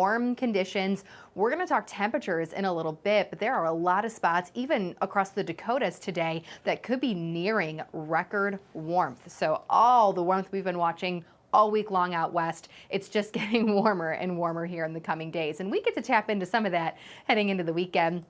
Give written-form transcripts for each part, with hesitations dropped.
warm conditions. We're going to talk temperatures in a little bit, but there are a lot of spots, even across the Dakotas today, that could be nearing record warmth. So all the warmth we've been watching all week long out west, it's just getting warmer and warmer here in the coming days. And we get to tap into some of that heading into the weekend.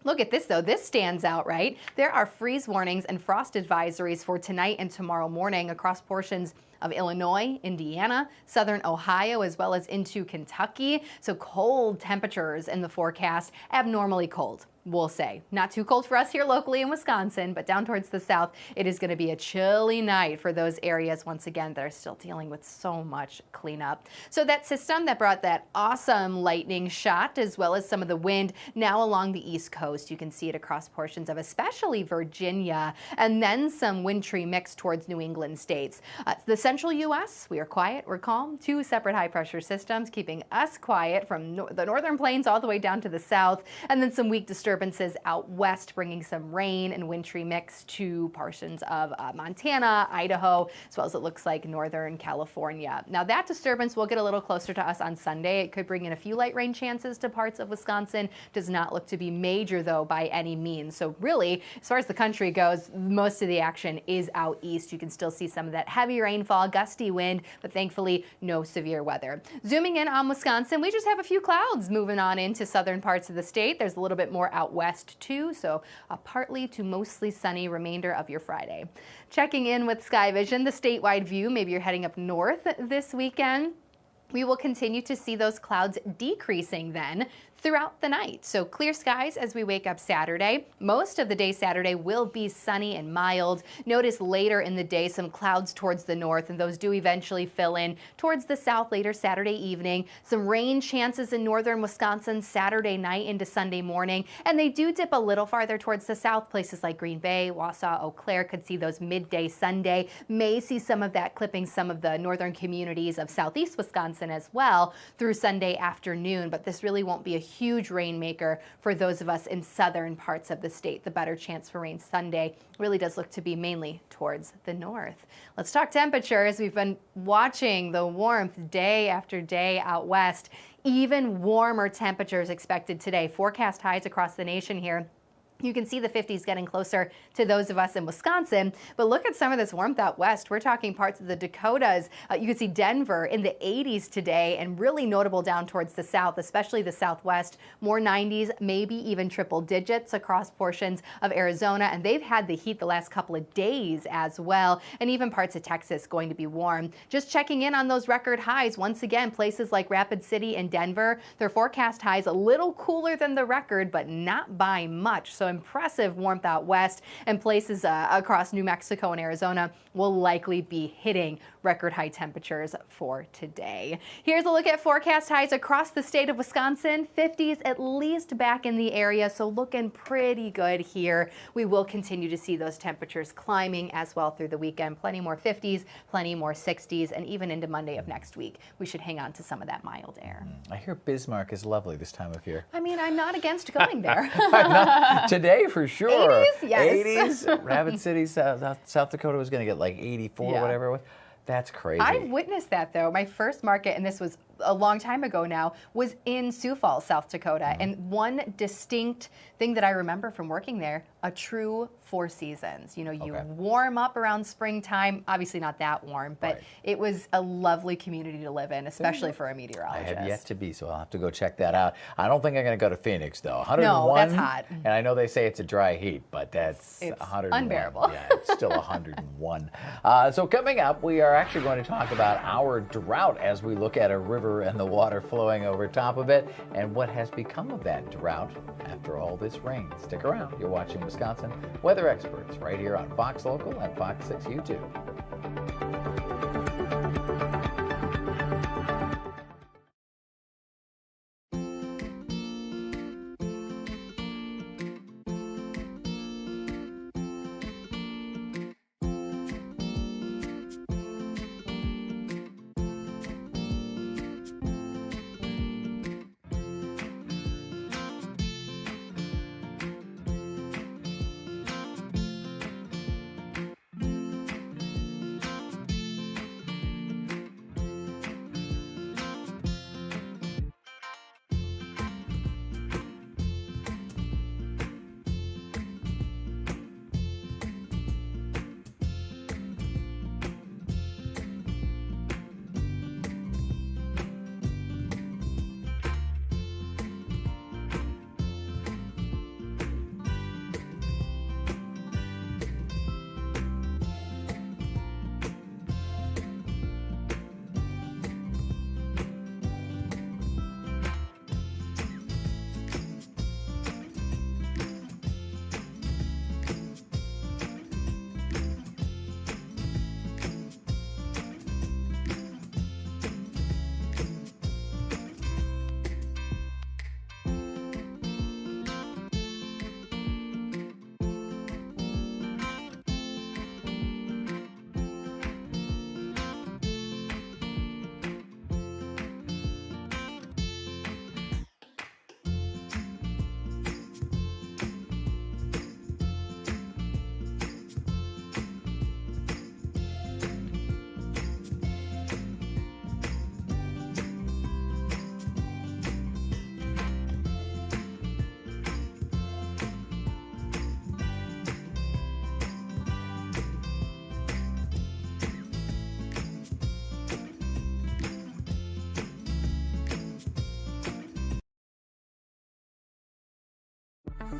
Look at this, though. This stands out, right? There are freeze warnings and frost advisories for tonight and tomorrow morning across portions of Illinois, Indiana, southern Ohio, as well as into Kentucky. So cold temperatures in the forecast, abnormally cold, we'll say. Not too cold for us here locally in Wisconsin, but down towards the south, it is going to be a chilly night for those areas, once again, that are still dealing with so much cleanup. So that system that brought that awesome lightning shot, as well as some of the wind now along the East Coast, you can see it across portions of especially Virginia, and then some wintry mix towards New England states. The central U.S., we are quiet, we're calm. Two separate high-pressure systems keeping us quiet from the northern plains all the way down to the south, and then some weak disturbances out west, bringing some rain and wintry mix to portions of Montana, Idaho, as well as it looks like northern California. Now that disturbance will get a little closer to us on Sunday. It could bring in a few light rain chances to parts of Wisconsin. Does not look to be major, though, by any means. So really, as far as the country goes, most of the action is out east. You can still see some of that heavy rainfall, gusty wind, but thankfully no severe weather. Zooming in on Wisconsin, we just have a few clouds moving on into southern parts of the state. There's a little bit more out west too, so a partly to mostly sunny remainder of your Friday. Checking in with Sky Vision, the statewide view, maybe you're heading up north this weekend. We will continue to see those clouds decreasing then throughout the night. So clear skies as we wake up Saturday. Most of the day Saturday will be sunny and mild. Notice later in the day some clouds towards the north, and those do eventually fill in towards the south later Saturday evening. Some rain chances in northern Wisconsin Saturday night into Sunday morning, and they do dip a little farther towards the south. Places like Green Bay, Wausau, Eau Claire could see those midday Sunday. May see some of that clipping some of the northern communities of southeast Wisconsin as well through Sunday afternoon, but this really won't be a huge rainmaker for those of us in southern parts of the state. The better chance for rain Sunday really does look to be mainly towards the north. Let's talk temperatures. We've been watching the warmth day after day out west. Even warmer temperatures expected today. Forecast highs across the nation here. You can see the 50s getting closer to those of us in Wisconsin, but look at some of this warmth out west. We're talking parts of the Dakotas. You can see Denver in the 80s today, and really notable down towards the south, especially the southwest. More 90s, maybe even triple digits across portions of Arizona, and they've had the heat the last couple of days as well, and even parts of Texas going to be warm. Just checking in on those record highs. Once again, places like Rapid City and Denver, their forecast highs a little cooler than the record, but not by much. So impressive warmth out west, and places across New Mexico and Arizona will likely be hitting record high temperatures for today. Here's a look at forecast highs across the state of Wisconsin. 50s at least back in the area, so looking pretty good here. We will continue to see those temperatures climbing as well through the weekend. Plenty more 50s, plenty more 60s, and even into Monday of next week, we should hang on to some of that mild air. I hear Bismarck is lovely this time of year. I mean, I'm not against going there. Today for sure. 80s? Yes. 80s. Rapid City, South Dakota was going to get like 84 or whatever it was. That's crazy. I've witnessed that, though. My first market, and this was a long time ago now, was in Sioux Falls, South Dakota. And one distinct thing that I remember from working there, a true four seasons. You know, you warm up around springtime, obviously not that warm, but it was a lovely community to live in, especially for a meteorologist. I have yet to be, so I'll have to go check that out. I don't think I'm going to go to Phoenix, though. 101. No, that's hot. And I know they say it's a dry heat, but it's 101. Unbearable. Yeah, it's still 101. So coming up, we are actually going to talk about our drought as we look at a river and the water flowing over top of it, and what has become of that drought after all this rain. Stick around. You're watching Wisconsin Weather Experts right here on Fox Local and Fox 6 YouTube. All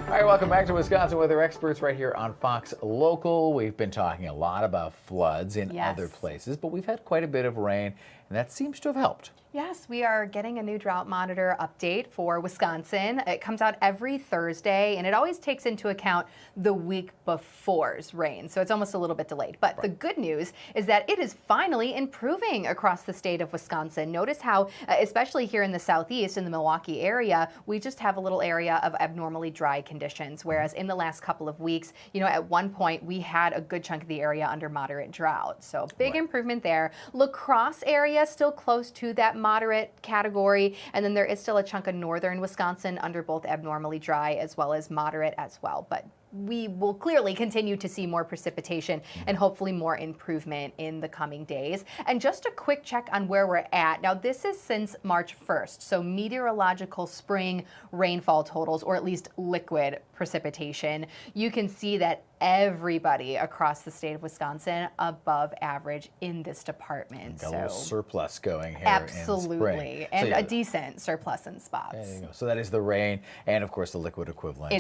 right, welcome back to Wisconsin Weather Experts right here on Fox Local. We've been talking a lot about floods in other places, but we've had quite a bit of rain, and that seems to have helped. Yes, we are getting a new drought monitor update for Wisconsin. It comes out every Thursday, and it always takes into account the week before's rain, so it's almost a little bit delayed. But the good news is that it is finally improving across the state of Wisconsin. Notice how, especially here in the southeast, in the Milwaukee area, we just have a little area of abnormally dry conditions, whereas in the last couple of weeks, you know, at one point we had a good chunk of the area under moderate drought. So big improvement there. La Crosse area still close to that moderate category, and then there is still a chunk of northern Wisconsin under both abnormally dry as well as moderate as well. But we will clearly continue to see more precipitation and hopefully more improvement in the coming days. And just a quick check on where we're at. Now, this is since March 1st, so meteorological spring rainfall totals, or at least liquid precipitation. You can see that everybody across the state of Wisconsin above average in this department. Got a little surplus going here. Absolutely, and a decent surplus in spots. There you go. So that is the rain and, of course, the liquid equivalent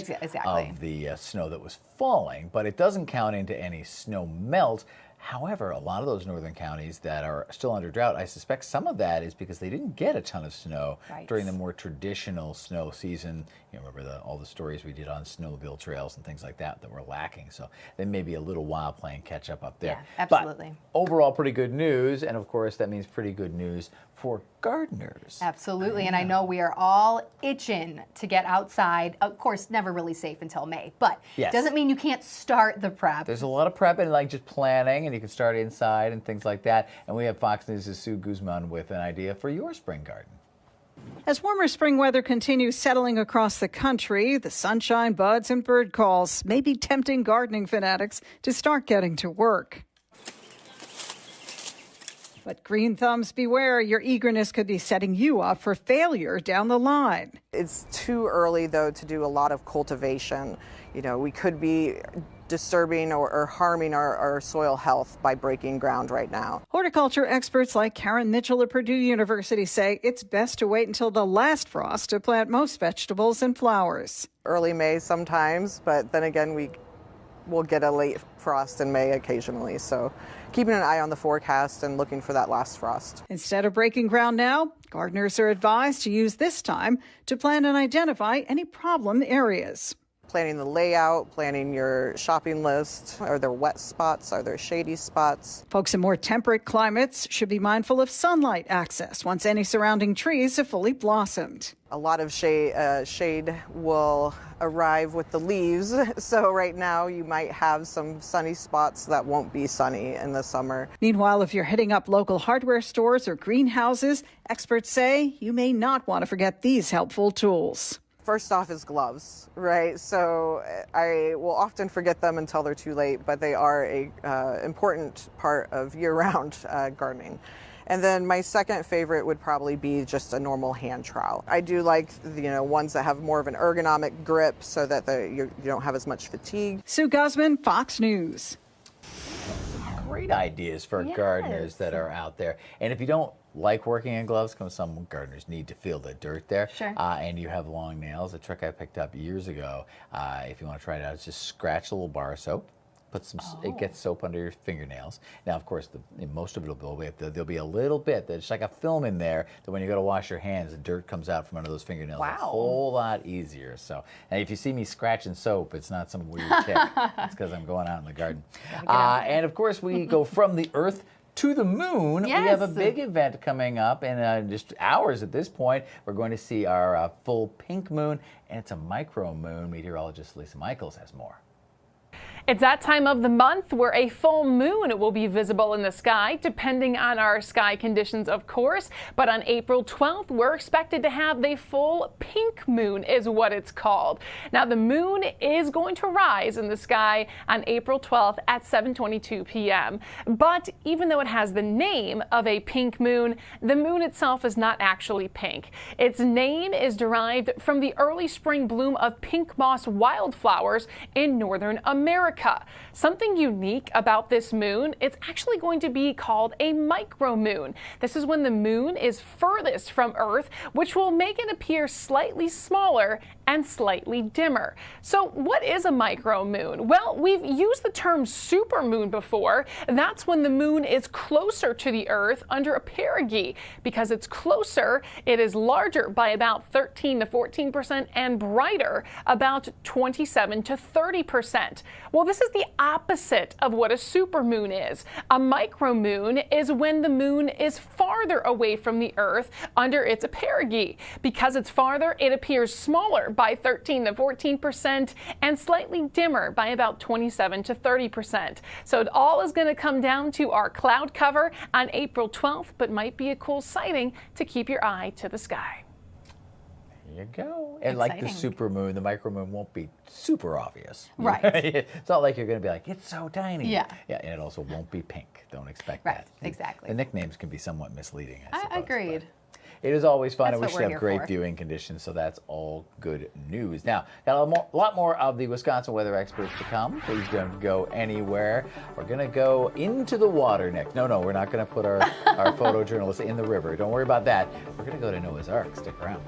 of the snow that was falling, but it doesn't count into any snow melt. However, a lot of those northern counties that are still under drought, I suspect some of that is because they didn't get a ton of snow during the more traditional snow season. You know, remember all the stories we did on snowmobile trails and things like that that were lacking. So they may be a little while playing catch up there. Yeah, absolutely. But overall, pretty good news. And of course, that means pretty good news for gardeners. Absolutely. And I know we are all itching to get outside. Of course, never really safe until May, but doesn't mean you can't start the prep. There's a lot of prep and like just planning, and you can start inside and things like that. And we have Fox News' Sue Guzman with an idea for your spring garden. As warmer spring weather continues settling across the country, the sunshine, buds, and bird calls may be tempting gardening fanatics to start getting to work. But green thumbs beware, your eagerness could be setting you up for failure down the line. It's too early, though, to do a lot of cultivation. You know, we could be disturbing or harming our soil health by breaking ground right now. Horticulture experts like Karen Mitchell of Purdue University say it's best to wait until the last frost to plant most vegetables and flowers. Early May sometimes, but then again, we'll get a late frost in May occasionally. So keeping an eye on the forecast and looking for that last frost. Instead of breaking ground now, gardeners are advised to use this time to plan and identify any problem areas. Planning the layout, planning your shopping list. Are there wet spots? Are there shady spots? Folks in more temperate climates should be mindful of sunlight access once any surrounding trees have fully blossomed. A lot of shade will arrive with the leaves. So right now you might have some sunny spots that won't be sunny in the summer. Meanwhile, if you're hitting up local hardware stores or greenhouses, experts say you may not want to forget these helpful tools. First off is gloves, right? So I will often forget them until they're too late, but they are a important part of year-round gardening. And then my second favorite would probably be just a normal hand trowel. I do like, ones that have more of an ergonomic grip so that you don't have as much fatigue. Sue Guzman, Fox News. Great ideas for gardeners that are out there. And if you don't like working in gloves, because some gardeners need to feel the dirt there, and you have long nails, a trick I picked up years ago, if you want to try it out, is just scratch a little bar of soap. Put some, it gets soap under your fingernails. Now, of course, most of it will go away. There'll be a little bit that's like a film in there that when you go to wash your hands, the dirt comes out from under those fingernails a whole lot easier. So, and if you see me scratching soap, it's not some weird tick. It's because I'm going out in the garden. And of course, we go from the earth to the moon. We have a big event coming up in just hours at this point. We're going to see our full pink moon, and it's a micro moon. Meteorologist Lisa Michaels has more. It's that time of the month where a full moon will be visible in the sky, depending on our sky conditions, of course. But on April 12th, we're expected to have the full pink moon, is what it's called. Now, the moon is going to rise in the sky on April 12th at 7:22 p.m. But even though it has the name of a pink moon, the moon itself is not actually pink. Its name is derived from the early spring bloom of pink moss wildflowers in Northern America. America. Something unique about this moon, it's actually going to be called a micromoon. This is when the moon is furthest from Earth, which will make it appear slightly smaller and slightly dimmer. So what is a micromoon? Well, we've used the term supermoon before. That's when the moon is closer to the Earth under a perigee. Because it's closer, it is larger by about 13 to 14% and brighter about 27 to 30%. Well, this is the opposite of what a supermoon is. A micromoon is when the moon is farther away from the Earth under its perigee. Because it's farther, it appears smaller by 13 to 14% and slightly dimmer by about 27 to 30%. So it all is going to come down to our cloud cover on April 12th, but might be a cool sighting to keep your eye to the sky. There you go. And like the supermoon, the micromoon won't be super obvious. Right. It's not like you're going to be like, it's so tiny. Yeah. Yeah, and it also won't be pink. Don't expect Right, that. exactly. The nicknames can be somewhat misleading, I suppose. Agreed. It is always fun, That's and we what should we're have here great for. viewing conditions, so that's all good news. Now, got a lot more of the Wisconsin weather experts to come. Please don't go anywhere. We're going to go into the water next. No, we're not going to put our photojournalists in the river. Don't worry about that. We're going to go to Noah's Ark. Stick around.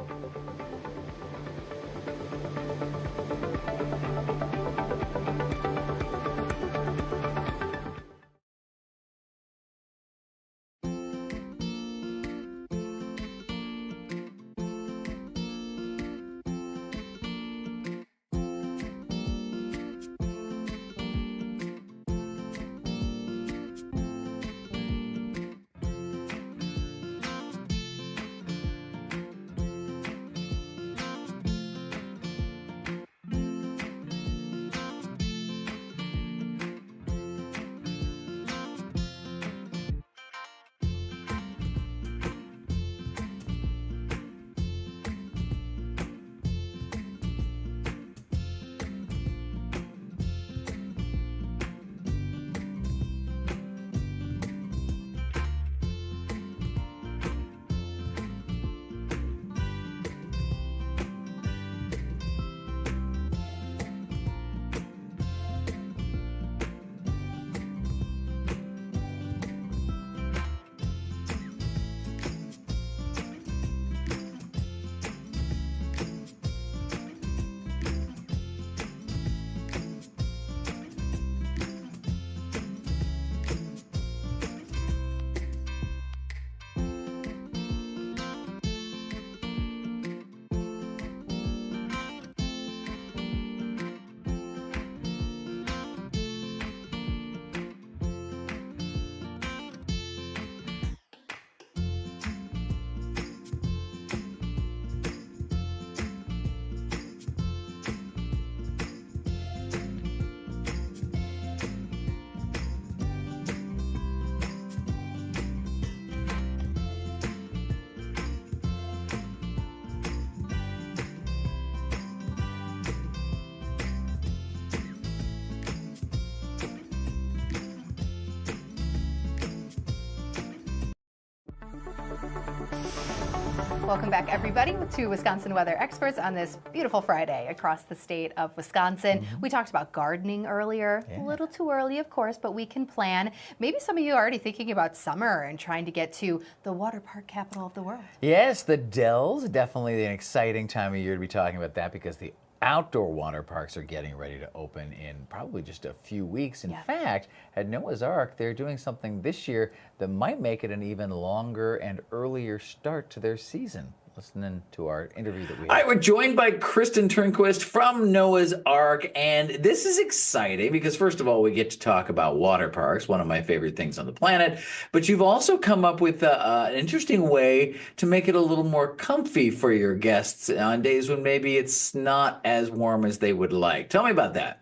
Welcome back, everybody, to Wisconsin Weather Experts on this beautiful Friday across the state of Wisconsin. We talked about gardening earlier. A little too early, of course, but we can plan. Maybe some of you are already thinking about summer and trying to get to the water park capital of the world. Yes, the Dells. Definitely an exciting time of year to be talking about that because the outdoor water parks are getting ready to open in probably just a few weeks. In fact, at Noah's Ark, they're doing something this year that might make it an even longer and earlier start to their season. Listening to our interview that we had. All right, we're joined by Kristen Turnquist from Noah's Ark, and this is exciting because first of all, we get to talk about water parks, one of my favorite things on the planet, but you've also come up with an interesting way to make it a little more comfy for your guests on days when maybe it's not as warm as they would like. Tell me about that.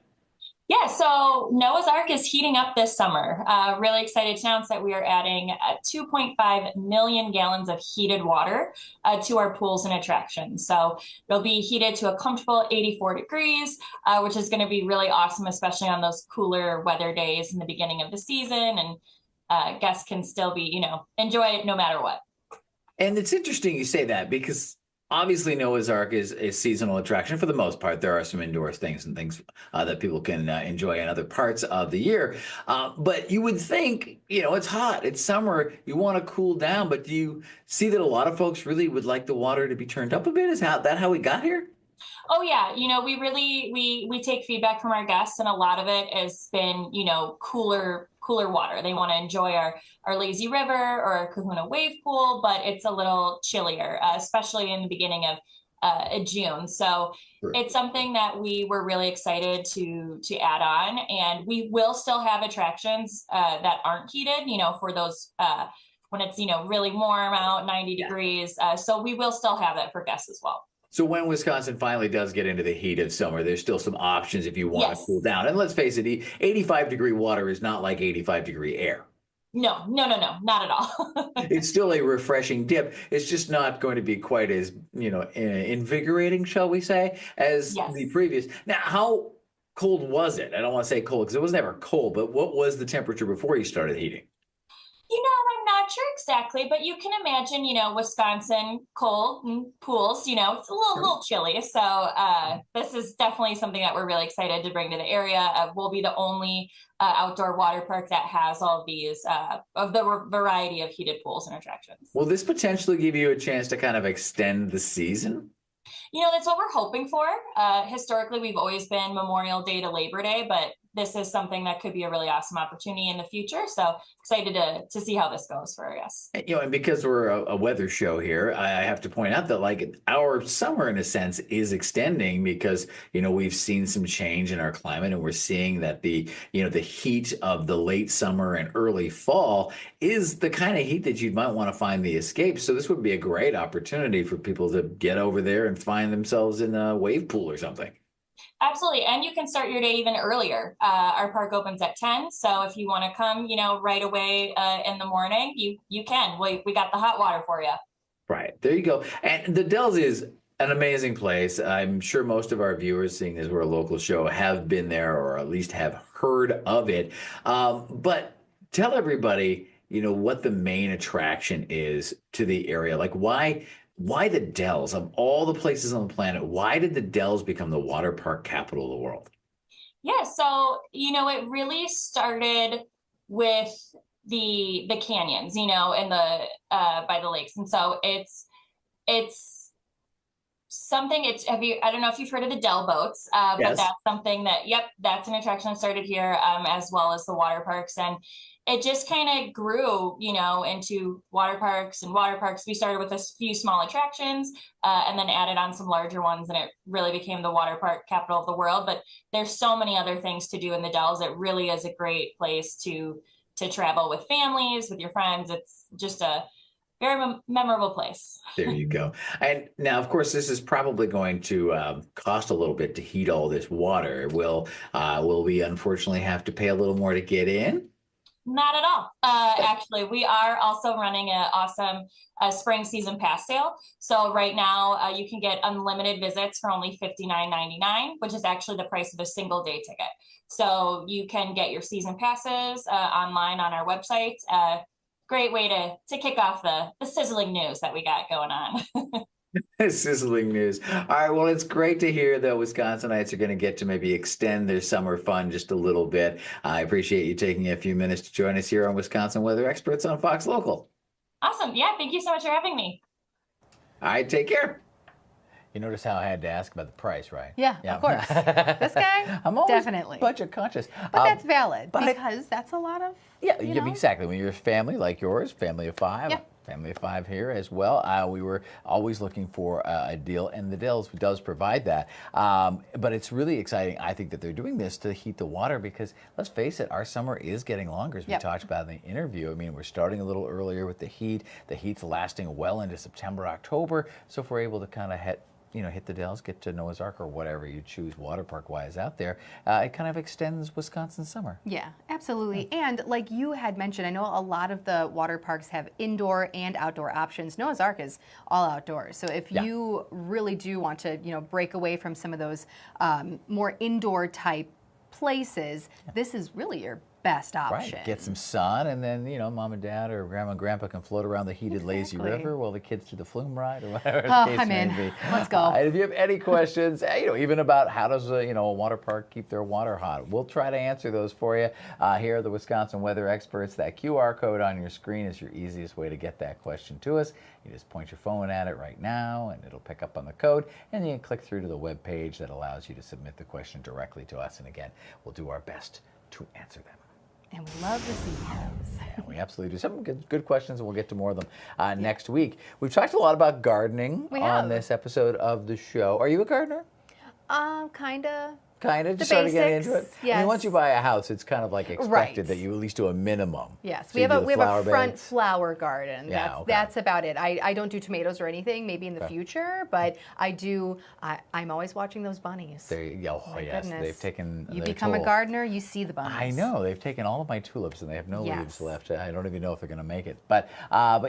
Yeah, so Noah's Ark is heating up this summer. Really excited to announce that we are adding 2.5 million gallons of heated water to our pools and attractions. So it'll be heated to a comfortable 84 degrees, which is going to be really awesome, especially on those cooler weather days in the beginning of the season. And guests can still be, enjoy it no matter what. And it's interesting you say that because Obviously, Noah's Ark is a seasonal attraction for the most part. There are some indoor things and things that people can enjoy in other parts of the year. But you would think, it's hot, it's summer, you want to cool down. But do you see that a lot of folks really would like the water to be turned up a bit? Is that how we got here? Oh yeah, we take feedback from our guests, and a lot of it has been cooler water. They want to enjoy our lazy river or our Kahuna wave pool, but it's a little chillier, especially in the beginning of June. So Sure. it's something that we were really excited to add on, and we will still have attractions that aren't heated, for those when it's really warm out, 90 degrees. So we will still have that for guests as well. So when Wisconsin finally does get into the heat of summer, there's still some options if you want to cool down. And let's face it, 85-degree water is not like 85-degree air. No, not at all. It's still a refreshing dip. It's just not going to be quite as, invigorating, shall we say, as the previous. Now, how cold was it? I don't want to say cold because it was never cold, but what was the temperature before you started heating? I'm not sure exactly, but you can imagine, Wisconsin cold and pools, it's a little chilly. So this is definitely something that we're really excited to bring to the area. We'll be the only outdoor water park that has all of these of the variety of heated pools and attractions. Will this potentially give you a chance to kind of extend the season? That's what we're hoping for. Historically, we've always been Memorial Day to Labor Day, but this is something that could be a really awesome opportunity in the future. So excited to see how this goes for us. And because we're a weather show here, I have to point out that our summer, in a sense, is extending because, we've seen some change in our climate, and we're seeing that the heat of the late summer and early fall is the kind of heat that you might want to find the escape. So this would be a great opportunity for people to get over there and find themselves in a wave pool or something. Absolutely. And you can start your day even earlier. Our park opens at 10. So if you want to come, right away in the morning, you can. We got the hot water for you. Right. There you go. And the Dells is an amazing place. I'm sure most of our viewers, seeing as we're a local show, have been there or at least have heard of it. But tell everybody, what the main attraction is to the area. Why the Dells? Of all the places on the planet, why did the Dells become the water park capital of the world? Yeah, so, it really started with the canyons, and the by the lakes. And so it's something, I don't know if you've heard of the Dell boats, but Yes. that's something that's an attraction that started here, as well as the water parks. And it just kind of grew, into water parks. We started with a few small attractions and then added on some larger ones, and it really became the water park capital of the world. But there's so many other things to do in the Dells. It really is a great place to travel with families, with your friends. It's just a very memorable place. There you go. And now, of course, this is probably going to cost a little bit to heat all this water. Will we unfortunately have to pay a little more to get in? Not at all. Actually, we are also running an awesome spring season pass sale. So right now, you can get unlimited visits for only $59.99, which is actually the price of a single day ticket. So you can get your season passes online on our website. Great way to kick off the sizzling news that we got going on. Sizzling news. All right. Well, it's great to hear that Wisconsinites are going to get to maybe extend their summer fun just a little bit. I appreciate you taking a few minutes to join us here on Wisconsin Weather Experts on Fox Local. Awesome. Yeah. Thank you so much for having me. All right. Take care. You notice how I had to ask about the price, right? Yeah, of course. This guy, I'm always definitely. budget conscious. But that's valid but because that's a lot of, Yeah, exactly. When you're a family like yours, family of five, Yeah. family of five here as well, we were always looking for a deal, and the Dells does provide that. But it's really exciting, I think, that they're doing this to heat the water because, let's face it, our summer is getting longer, as we talked about in the interview. I mean, we're starting a little earlier with the heat. The heat's lasting well into September, October. So if we're able to kind of hit the Dells, get to Noah's Ark or whatever you choose water park wise out there, it kind of extends Wisconsin's summer. Yeah, absolutely. And like you had mentioned, I know a lot of the water parks have indoor and outdoor options. Noah's Ark is all outdoors. So if you really do want to, break away from some of those more indoor type places, this is really your best option. Right, get some sun, and then, mom and dad or grandma and grandpa can float around the heated lazy river while the kids do the flume ride or whatever the case I'm may in. be. Let's go. And if you have any questions, even about how does a water park keep their water hot, we'll try to answer those for you. Here are the Wisconsin weather experts. That QR code on your screen is your easiest way to get that question to us. You just point your phone at it right now, and it'll pick up on the code, and you can click through to the web page that allows you to submit the question directly to us. And again, we'll do our best to answer them. And we love to see those. Yeah, we absolutely do. Some good questions, and we'll get to more of them next week. We've talked a lot about gardening on this episode of the show. Are you a gardener? Kinda. Kind of, just started getting into it. Yes. I mean, once you buy a house, it's kind of like expected that you at least do a minimum. Yes, So we have a front beds. flower garden. Yeah, That's about it. I don't do tomatoes or anything, maybe in the future, but I do. I'm always watching those bunnies. Oh yes, Goodness. they've taken. You their become a toll. gardener, you see the bunnies. I know they've taken all of my tulips and they have no Yes. leaves left. I don't even know if they're going to make it. But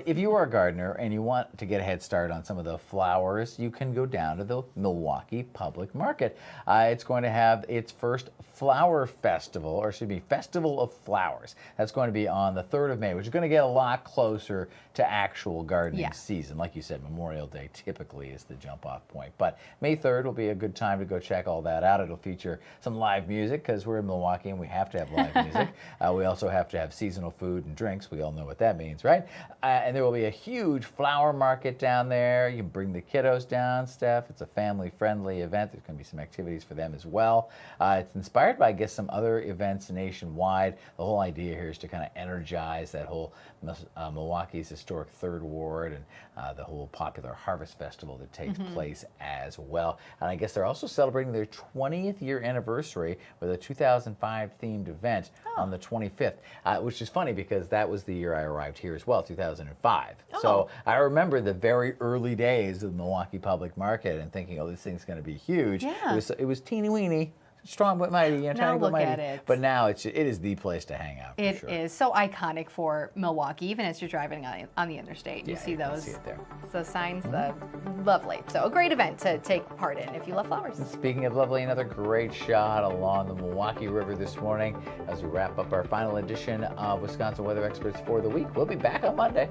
if you are a gardener and you want to get a head start on some of the flowers, you can go down to the Milwaukee Public Market. It's going to have its first flower festival, or excuse me, Festival of Flowers. That's going to be on the 3rd of May, which is going to get a lot closer to actual gardening season. Like you said, Memorial Day typically is the jump-off point. But May 3rd will be a good time to go check all that out. It'll feature some live music because we're in Milwaukee and we have to have live music. We also have to have seasonal food and drinks. We all know what that means, right? And there will be a huge flower market down there. You can bring the kiddos down, Steph. It's a family-friendly event. There's going to be some activities for them as well. It's inspired by, I guess, some other events nationwide. The whole idea here is to kind of energize that whole Milwaukee's historic 3rd Ward and the whole popular Harvest Festival that takes place as well. And I guess they're also celebrating their 20th year anniversary with a 2005 themed event on the 25th, which is funny because that was the year I arrived here as well, 2005. So I remember the very early days of the Milwaukee Public Market and thinking, oh, this thing's going to be huge. Yeah. It was teeny weeny. Strong but mighty, tiny but look at mighty. it. But now it is the place to hang out. It for is so iconic for Milwaukee, even as you're driving on the interstate. You see you can those. see it there. Those signs, lovely. So a great event to take part in if you love flowers. Speaking of lovely, another great shot along the Milwaukee River this morning as we wrap up our final edition of Wisconsin Weather Experts for the week. We'll be back on Monday.